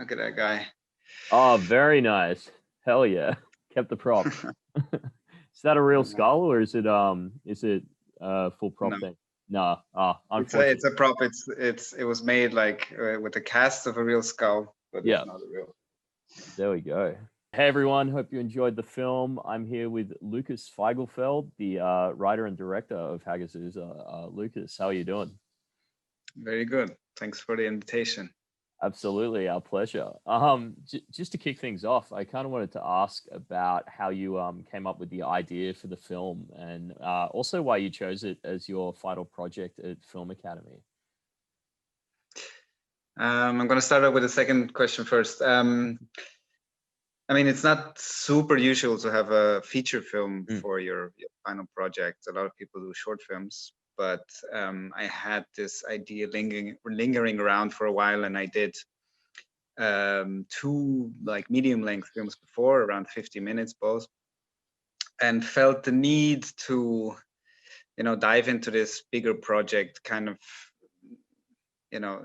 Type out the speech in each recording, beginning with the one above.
Look at that guy. Oh, very nice. Hell yeah. Kept the props. Is that a real skull or is it full prop No, thing? No. Oh, it's unfortunately. a prop. It was made like with a cast of a real skull, but Yeah, it's not a real. there we go. Hey everyone, hope you enjoyed the film. I'm here with Lukas Feigelfeld, the writer and director of Hagazussa. Lukas, how are you doing? Very good. Thanks for the invitation. Absolutely, our pleasure. Just to kick things off, I kind of wanted to ask about how you came up with the idea for the film, and also why you chose it as your final project at Film Academy. I'm going to start out with the second question first. I mean, it's not super usual to have a feature film for your final project. A lot of people do short films, but I had this idea lingering around for a while, and I did two like medium length films before, around 50 minutes both, and felt the need to, dive into this bigger project kind of,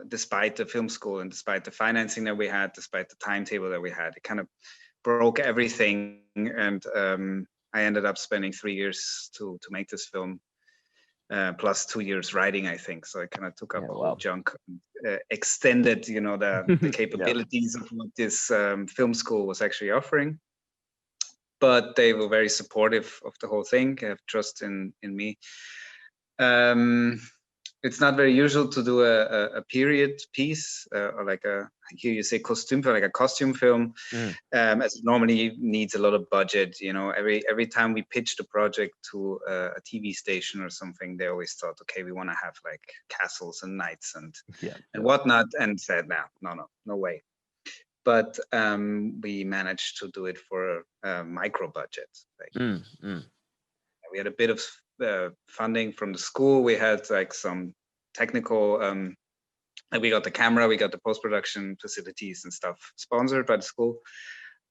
despite the film school and despite the financing that we had, despite the timetable that we had. It kind of broke everything, and I ended up spending 3 years to make this film, plus 2 years writing, I think. So I kind of took up a whole chunk, extended, the capabilities of what this film school was actually offering. But they were very supportive of the whole thing, have trust in me. It's not very usual to do a period piece, or like here you say costume film, like a costume film, as it normally needs a lot of budget. Every time we pitched a project to a TV station or something, they always thought, okay, we want to have like castles and knights and whatnot, and said, no way. But we managed to do it for a micro budget. We had a bit of funding from the school. We had like some technical, we got the camera, we got the post-production facilities and stuff sponsored by the school,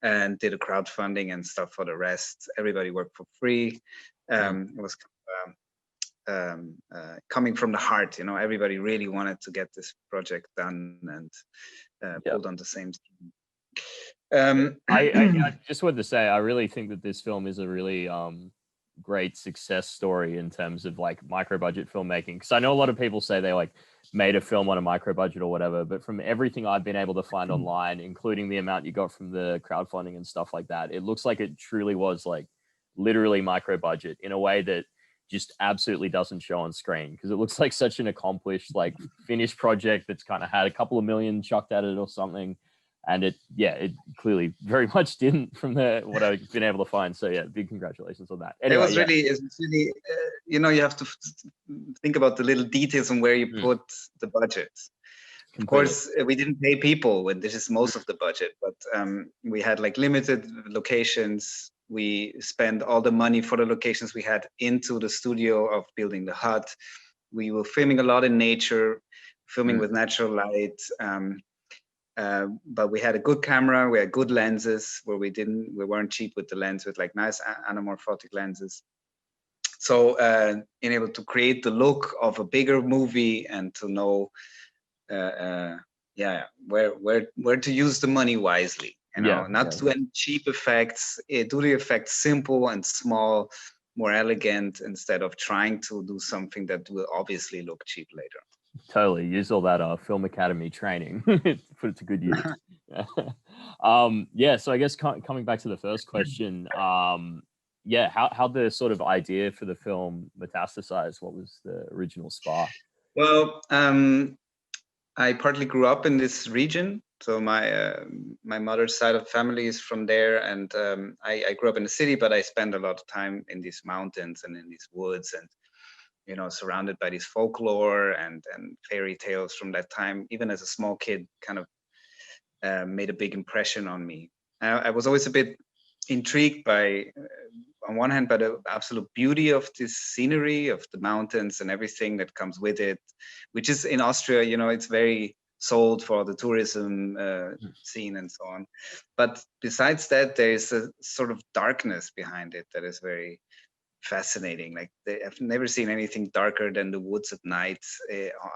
and did a crowdfunding and stuff for the rest. Everybody worked for free. It was coming from the heart. Everybody really wanted to get this project done and pulled on the same team. I just wanted to say, I really think that this film is a really great success story in terms of like micro budget filmmaking, because I know a lot of people say they like made a film on a micro budget or whatever, but from everything I've been able to find online, including the amount you got from the crowdfunding and stuff like that, it looks like it truly was like literally micro budget in a way that just absolutely doesn't show on screen, because it looks like such an accomplished like finished project that's kind of had a couple of million chucked at it or something. And it clearly very much didn't from what I've been able to find. So yeah, big congratulations on that. Anyway, it's really, you have to think about the little details on where you put the budget. Completely. Of course, we didn't pay people when this is most of the budget, but we had like limited locations. We spent all the money for the locations we had into the studio of building the hut. We were filming a lot in nature, filming with natural light. But we had a good camera, we had good lenses where we weren't cheap with the lens, with like nice anamorphotic lenses. So being able to create the look of a bigger movie and to know where to use the money wisely, not do any cheap effects, do the effects simple and small, more elegant, instead of trying to do something that will obviously look cheap later. Totally use all that Film Academy training, put it to good use. So I guess coming back to the first question, how the sort of idea for the film metastasized? What was the original spark? Well, I partly grew up in this region, so my mother's side of the family is from there, and I grew up in the city, but I spent a lot of time in these mountains and in these woods, and surrounded by this folklore and fairy tales from that time. Even as a small kid, kind of made a big impression on me. I was always a bit intrigued by, on one hand, by the absolute beauty of this scenery, of the mountains and everything that comes with it, which is in Austria, it's very sold for the tourism scene and so on. But besides that, there is a sort of darkness behind it that is very fascinating. Like I've never seen anything darker than the woods at night,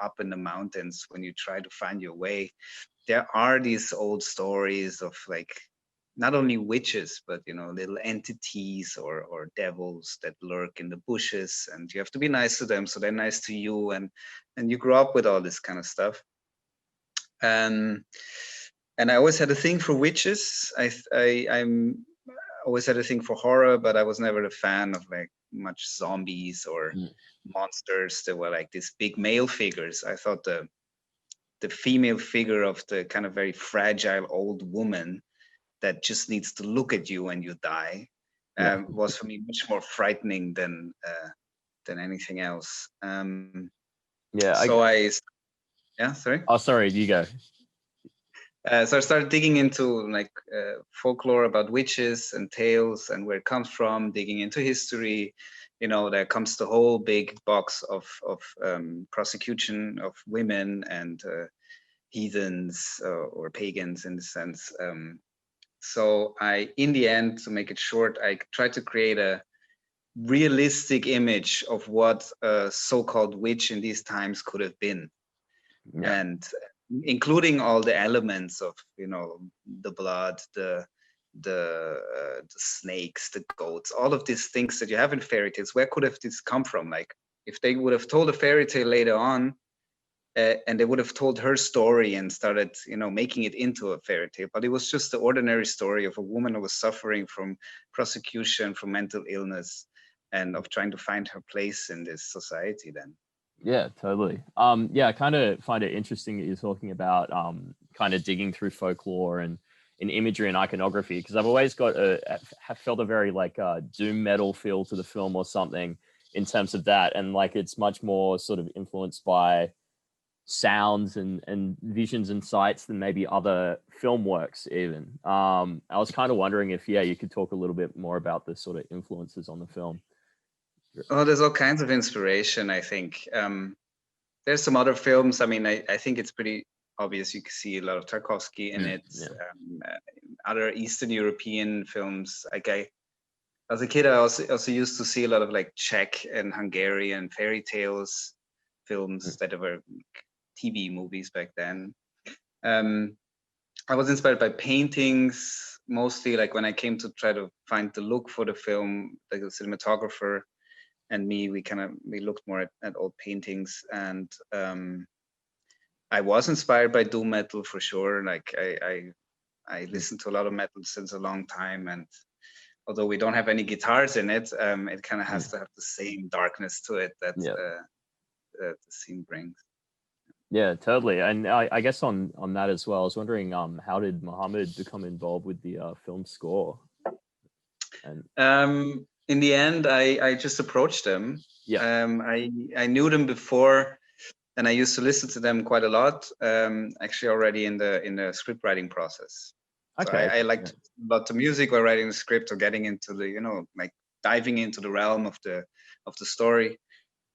up in the mountains when you try to find your way. there are these old stories of like not only witches, but little entities or devils that lurk in the bushes, and you have to be nice to them so they're nice to you, and you grow up with all this kind of stuff. And I always had a thing for witches. I'm always had a thing for horror, but I was never a fan of like much zombies or monsters that were like these big male figures. I thought the female figure of the kind of very fragile old woman that just needs to look at you when you die was for me much more frightening than anything else. Sorry. Oh, sorry, you go. So I started digging into like folklore about witches and tales and where it comes from, digging into history. There comes the whole big box of prosecution of women and heathens or pagans in the sense. So in the end, to make it short, I tried to create a realistic image of what a so-called witch in these times could have been. Yeah. And including all the elements of the blood, the snakes, the goats, all of these things that you have in fairy tales. Where could have this come from? Like if they would have told a fairy tale later on, and they would have told her story and started making it into a fairy tale, but it was just the ordinary story of a woman who was suffering from prosecution, from mental illness, and of trying to find her place in this society then. Yeah, totally. I kind of find it interesting that you're talking about kind of digging through folklore and in imagery and iconography, because I've always have felt a very like doom metal feel to the film or something in terms of that, and like it's much more sort of influenced by sounds and visions and sights than maybe other film works even. I was kind of wondering if you could talk a little bit more about the sort of influences on the film. Oh, there's all kinds of inspiration, I think. There's some other films. I mean, I think it's pretty obvious. You can see a lot of Tarkovsky in it. Other Eastern European films. Like as a kid, I also used to see a lot of like Czech and Hungarian fairy tales films that were TV movies back then. I was inspired by paintings, mostly like when I came to try to find the look for the film, like the cinematographer and me, we looked more at old paintings, and I was inspired by doom metal for sure. Like I listened to a lot of metal since a long time, and although we don't have any guitars in it, it kind of has to have the same darkness to it that the scene brings. Yeah, totally. And I guess on that as well, I was wondering, how did Mohammed become involved with the film score? And in the end, I just approached them. Yeah. I knew them before, and I used to listen to them quite a lot. Actually, already in the script writing process. Okay. So I liked a lot the music while writing the script, or getting into the like diving into the realm of the story.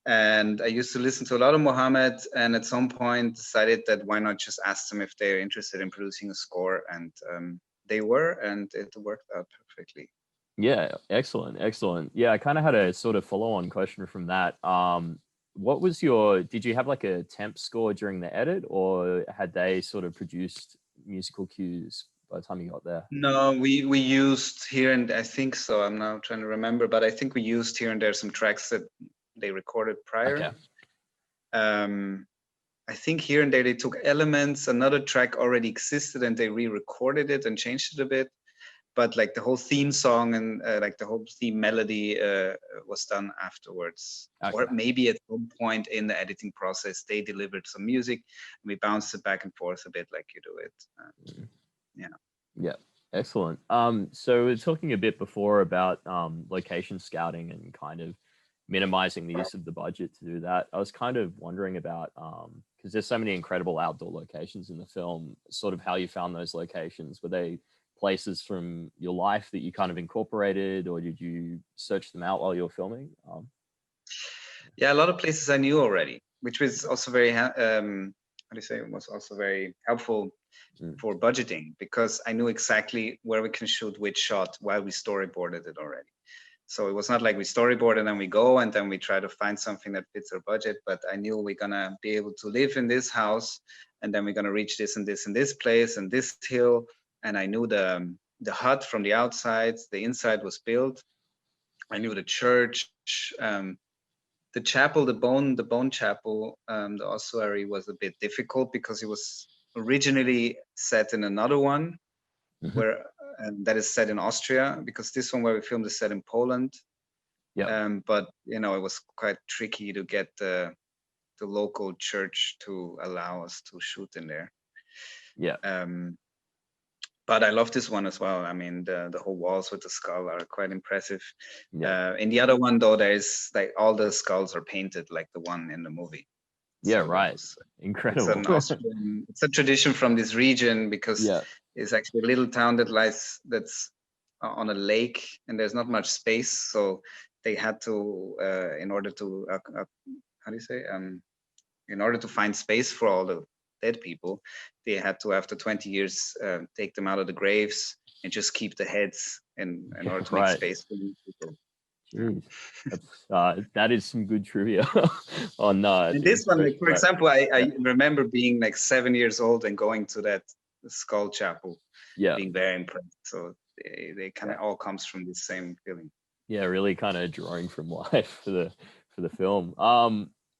And I used to listen to a lot of Mohammed, and at some point decided that why not just ask them if they're interested in producing a score, and they were, and it worked out perfectly. Yeah, excellent. Yeah, I kind of had a sort of follow-on question from that. What was did you have like a temp score during the edit, or had they sort of produced musical cues by the time you got there? No, we used here, and I think so. I'm now trying to remember, but I think we used here and there some tracks that they recorded prior. Okay. I think here and there they took elements. Another track already existed, and they re-recorded it and changed it a bit. But like the whole theme song and like the whole theme melody was done afterwards. Okay. Or maybe at some point in the editing process, they delivered some music and we bounced it back and forth a bit like you do it. Yeah, excellent. So we were talking a bit before about location scouting and kind of minimizing the use of the budget to do that. I was kind of wondering about, because there's so many incredible outdoor locations in the film, sort of how you found those locations. Were they places from your life that you kind of incorporated, or did you search them out while you were filming? Yeah, a lot of places I knew already, which was also very was also very helpful for budgeting, because I knew exactly where we can shoot which shot while we storyboarded it already. So it was not like we storyboard and then we go and then we try to find something that fits our budget, but I knew we're gonna be able to live in this house and then we're going to reach this and this and this place and this hill. And I knew the hut from the outside. The inside was built. I knew the church, the chapel, the bone chapel, the ossuary was a bit difficult because it was originally set in another one, where that is set in Austria, because this one where we filmed is set in Poland. But it was quite tricky to get the local church to allow us to shoot in there. But I love this one as well. I mean, the whole walls with the skull are quite impressive. In the other one, though, there's like all the skulls are painted like the one in the movie. Incredible. It's a tradition from this region, because it's actually a little town that's on a lake, and there's not much space. So they had to, in order to, in order to find space for all the dead people, they had to, after 20 years, take them out of the graves and just keep the heads in order to make space for new people. That is some good trivia on and this one, like, for example, I remember being like 7 years old and going to that skull chapel, being very impressed. So they kind of all comes from the same feeling. Really kind of drawing from life for the film.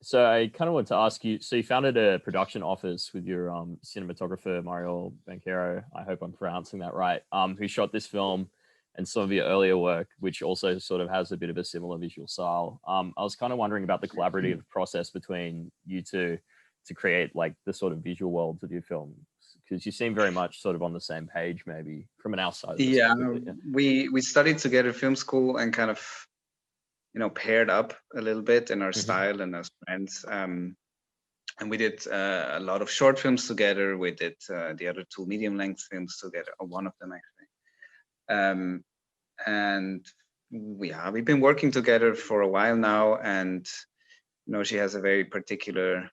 So I kind of want to ask you, so you founded a production office with your cinematographer, Mario Banquero, I hope I'm pronouncing that right, who shot this film and some of your earlier work, which also sort of has a bit of a similar visual style. I was kind of wondering about the collaborative process between you two to create like the sort of visual worlds of your films, because you seem very much sort of on the same page, maybe from an outside. We studied together film school and kind of paired up a little bit in our style and as friends. And we did a lot of short films together. We did the other 2 medium length films together, or one of them actually. And we've been working together for a while now, and she has a very particular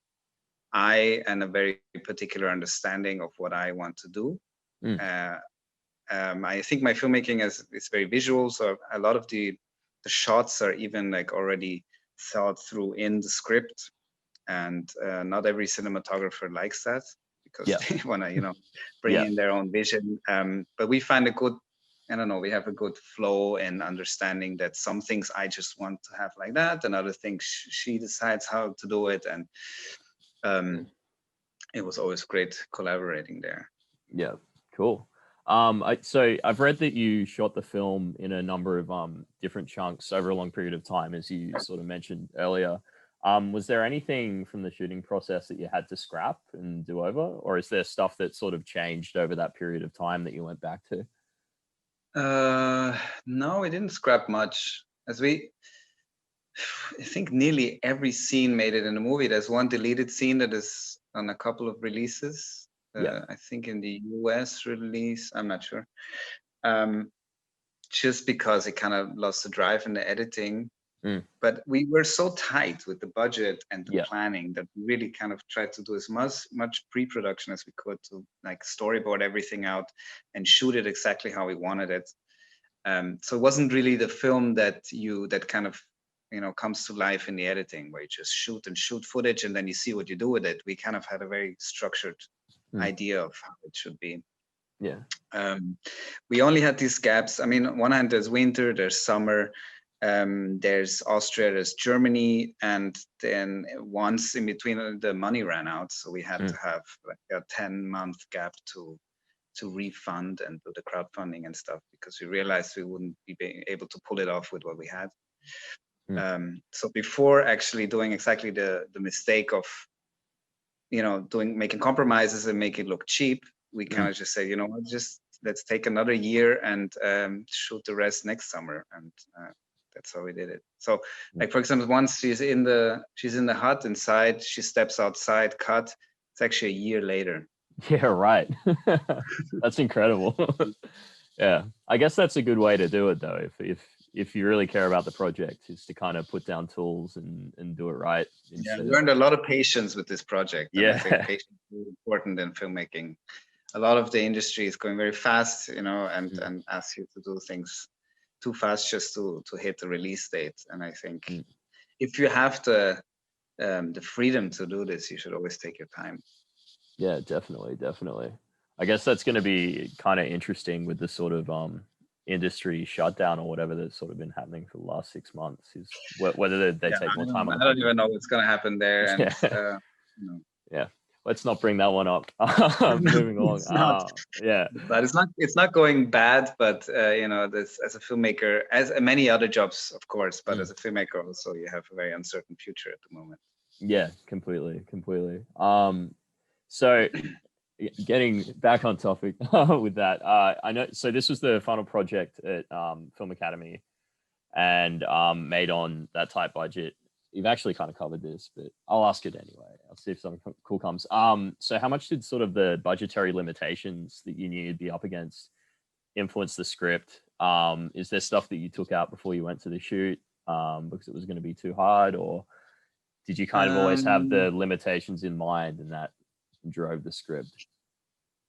eye and a very particular understanding of what I want to do. I think my filmmaking is very visual, so a lot of the shots are even like already thought through in the script, and not every cinematographer likes that, because they want to bring in their own vision, but we find a good, we have a good flow and understanding that some things I just want to have like that, and other things she decides how to do it, and it was always great collaborating there. Cool. So I've read that you shot the film in a number of different chunks over a long period of time, as you sort of mentioned earlier. Was there anything from the shooting process that you had to scrap and do over, or is there stuff that sort of changed over that period of time that you went back to? No, we didn't scrap much. I think nearly every scene made it in the movie. There's one deleted scene that is on a couple of releases. I think in the US release, I'm not sure. Just because it kind of lost the drive in the editing. But we were so tight with the budget and the planning that we really kind of tried to do as much pre-production as we could to like storyboard everything out and shoot it exactly how we wanted it. So it wasn't really the film that kind of comes to life in the editing, where you just shoot footage and then you see what you do with it. We kind of had a very structured idea of how it should be. We only had these gaps. I mean, on one hand, there's winter, there's summer, there's Austria, there's Germany, and then once in between the money ran out, so we had to have like a 10-month gap to refund and do the crowdfunding and stuff, because we realized we wouldn't be able to pull it off with what we had. So before actually doing exactly the mistake of making compromises and make it look cheap, we kind of just said, just let's take another year and shoot the rest next summer, and that's how we did it. So like, for example, once she's in the hut inside, she steps outside, cut, it's actually a year later. That's incredible. I guess that's a good way to do it, though, if you really care about the project, is to kind of put down tools and do it right. I learned a lot of patience with this project. I think patience is important in filmmaking. A lot of the industry is going very fast, and asks you to do things too fast just to hit the release date. And I think if you have the freedom to do this, you should always take your time. Yeah, definitely. I guess that's going to be kind of interesting with the sort of industry shutdown or whatever that's sort of been happening for the last 6 months, is whether they take more time on the I don't project. even know what's going to happen there. And, Yeah, let's not bring that one up. Moving along. But it's not going bad, but this, as a filmmaker, as many other jobs, of course, but as a filmmaker also, you have a very uncertain future at the moment. Yeah, completely. So getting back on topic with that, I know, so this was the final project at Film Academy, and made on that tight budget. You've actually kind of covered this, but I'll ask it anyway. I'll see if something cool comes. So how much did sort of the budgetary limitations that you knew you'd be up against influence the script? Is there stuff that you took out before you went to the shoot because it was going to be too hard, or did you kind of always have the limitations in mind and that drove the script?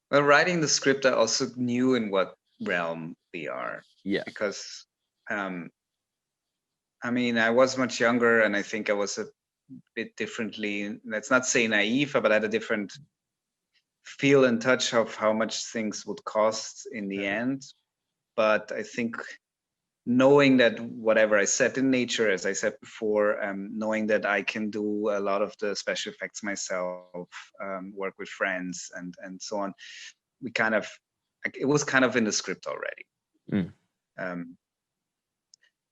Well, writing the script, I also knew in what realm we are. Yeah. Because, I mean, I was much younger, and I think I was a bit differently, let's not say naive, but I had a different feel and touch of how much things would cost in the end. But I think knowing that whatever I set in nature, as I said before, knowing that I can do a lot of the special effects myself, work with friends and so on, we kind of, it was kind of in the script already.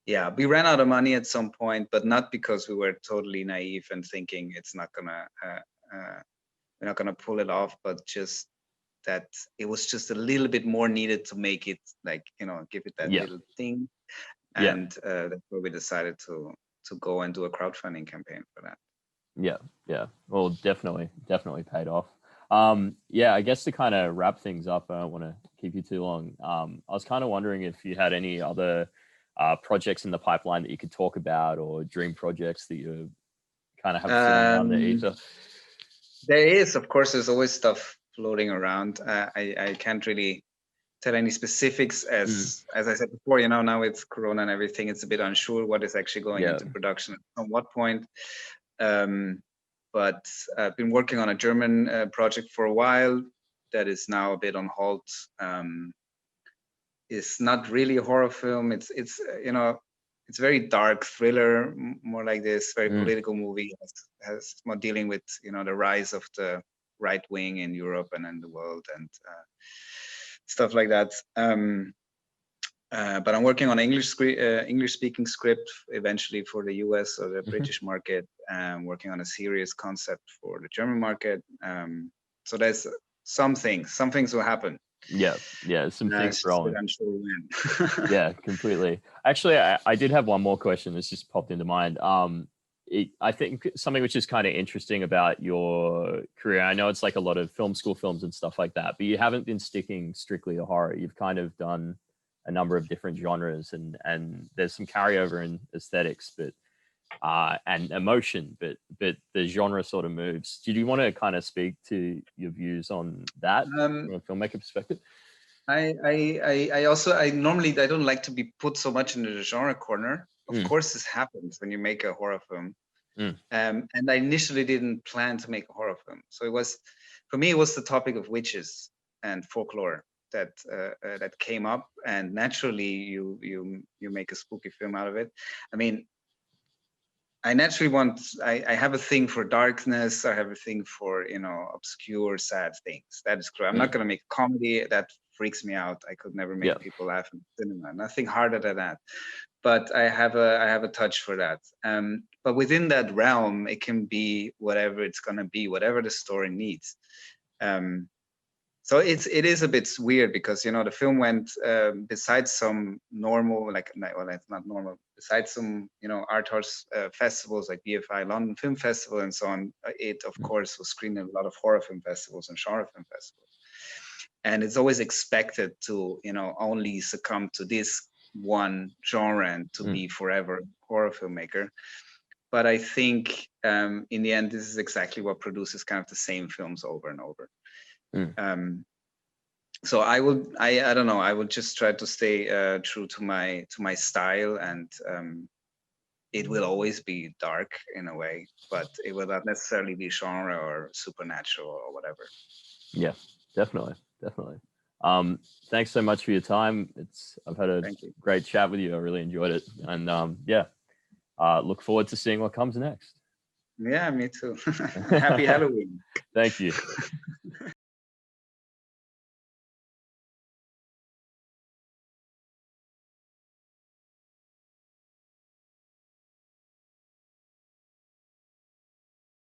Yeah, we ran out of money at some point, but not because we were totally naive and thinking it's not gonna, we're not gonna pull it off, but just that it was just a little bit more needed to make it, like, give it that little thing. And that's where we decided to go and do a crowdfunding campaign for that. Yeah. Well, definitely paid off. I guess to kind of wrap things up, I don't want to keep you too long. I was kind of wondering if you had any other projects in the pipeline that you could talk about, or dream projects that you kind of have floating around the ether. There is, of course, there's always stuff floating around. I can't really tell any specifics, as I said before, now with Corona and everything, it's a bit unsure what is actually going into production at what point. But I've been working on a German project for a while that is now a bit on halt. It's not really a horror film. It's very dark thriller, more like this very political movie. Has more dealing with the rise of the right wing in Europe and in the world and stuff like that. But I'm working on English speaking script eventually for the US or the British market. Working on a serious concept for the German market. So there's some things will happen. Yeah, some things rolling. I'm sure when. Yeah, completely. Actually, I did have one more question that's just popped into mind. I think something which is kind of interesting about your career, I know it's like a lot of film school films and stuff like that, but you haven't been sticking strictly to horror. You've kind of done a number of different genres, and there's some carryover in aesthetics, but and emotion, but the genre sort of moves. Did you want to kind of speak to your views on that from a filmmaker perspective? I normally don't like to be put so much into the genre corner. Of course, this happens when you make a horror film. And I initially didn't plan to make a horror film. So for me, it was the topic of witches and folklore that came up, and naturally you make a spooky film out of it. I mean, I naturally I have a thing for darkness. I have a thing for, obscure, sad things. That is clear. I'm not going to make a comedy. That freaks me out. I could never make people laugh in cinema. Nothing harder than that. But I have a touch for that. But within that realm, it can be whatever it's going to be, whatever the story needs. So it is a bit weird because the film went besides some normal, well, it's not normal, besides some art house festivals like BFI London Film Festival and so on. It of course was screened in a lot of horror film festivals and genre film festivals, and it's always expected to only succumb to this one genre and to be forever horror filmmaker. But I think in the end, this is exactly what produces kind of the same films over and over. So I don't know, I would just try to stay true to my style and it will always be dark in a way, but it will not necessarily be genre or supernatural or whatever. Yeah, definitely. Thanks so much for your time. I've had a great chat with you. I really enjoyed it. And look forward to seeing what comes next. Yeah, me too. Happy Halloween. Thank you.